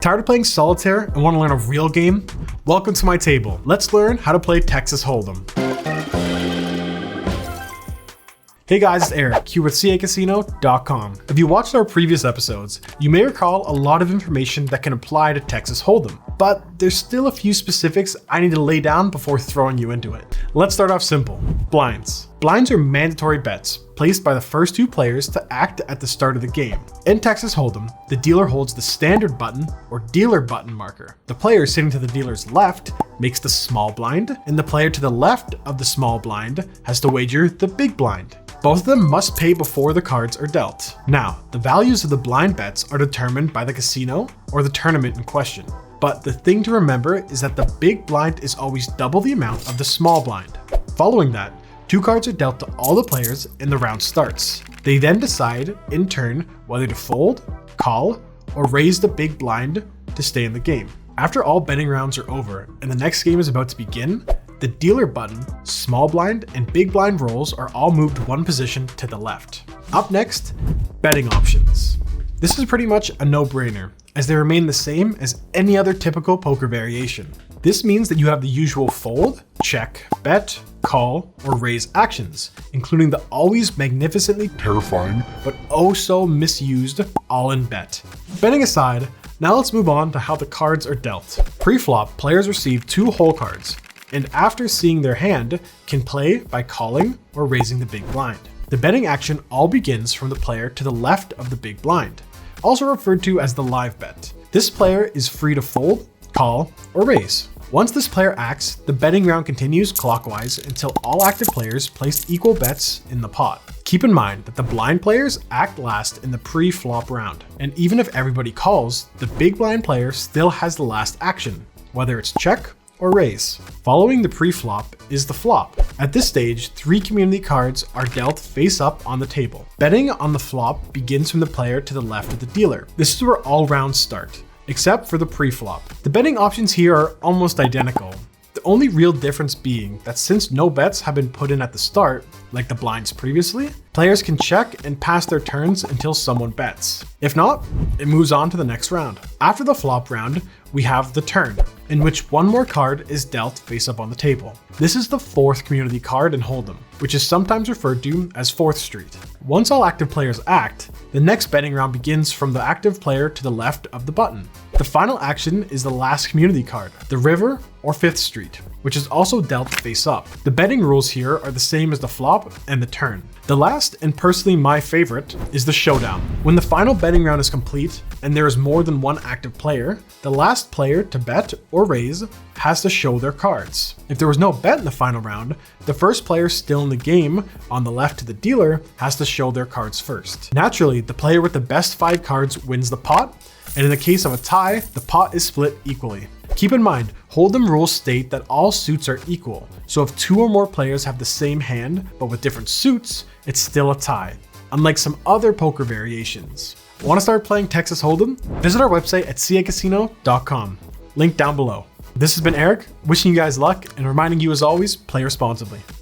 Tired of playing solitaire and want to learn a real game? Welcome to my table. Let's learn how to play Texas Hold'em. Hey guys, it's Eric here with CACasino.com. If you watched our previous episodes, you may recall a lot of information that can apply to Texas Hold'em, but there's still a few specifics I need to lay down before throwing you into it. Let's start off simple. Blinds. Blinds are mandatory bets placed by the first two players to act at the start of the game. In Texas Hold'em, the dealer holds the standard button or dealer button marker. The player sitting to the dealer's left makes the small blind, and the player to the left of the small blind has to wager the big blind. Both of them must pay before the cards are dealt. Now, the values of the blind bets are determined by the casino or the tournament in question. But the thing to remember is that the big blind is always double the amount of the small blind. Following that, two cards are dealt to all the players and the round starts. They then decide, in turn, whether to fold, call, or raise the big blind to stay in the game. After all betting rounds are over and the next game is about to begin, the dealer button, small blind, and big blind rolls are all moved one position to the left. Up next, betting options. This is pretty much a no-brainer, as they remain the same as any other typical poker variation. This means that you have the usual fold, check, bet, call, or raise actions, including the always magnificently terrifying but oh so misused all-in bet. Betting aside, now let's move on to how the cards are dealt. Pre-flop, players receive two hole cards, and after seeing their hand, can play by calling or raising the big blind. The betting action all begins from the player to the left of the big blind, also referred to as the live bet. This player is free to fold, call, or raise. Once this player acts, the betting round continues clockwise until all active players place equal bets in the pot. Keep in mind that the blind players act last in the pre-flop round, and even if everybody calls, the big blind player still has the last action, whether it's check or raise. Following the pre-flop is the flop. At this stage, three community cards are dealt face up on the table. Betting on the flop begins from the player to the left of the dealer. This is where all rounds start, except for the pre-flop. The betting options here are almost identical. The only real difference being that since no bets have been put in at the start, like the blinds previously, players can check and pass their turns until someone bets. If not, it moves on to the next round. After the flop round, we have the turn, in which one more card is dealt face up on the table. This is the fourth community card in Hold'em, which is sometimes referred to as 4th Street. Once all active players act, the next betting round begins from the active player to the left of the button. The final action is the last community card, the river or 5th Street, which is also dealt face up. The betting rules here are the same as the flop and the turn. The last, and personally my favorite, is the Showdown. When the final betting round is complete and there is more than one active player, the last player to bet or raise has to show their cards. If there was no bet in the final round, the first player still in the game on the left to the dealer has to show their cards first. Naturally, the player with the best 5 cards wins the pot, and in the case of a tie, the pot is split equally. Keep in mind, Hold'em rules state that all suits are equal, so if 2 or more players have the same hand, but with different suits, it's still a tie, unlike some other poker variations. Want to start playing Texas Hold'em? Visit our website at CACasino.com. Link down below. This has been Eric, wishing you guys luck and reminding you as always, play responsibly.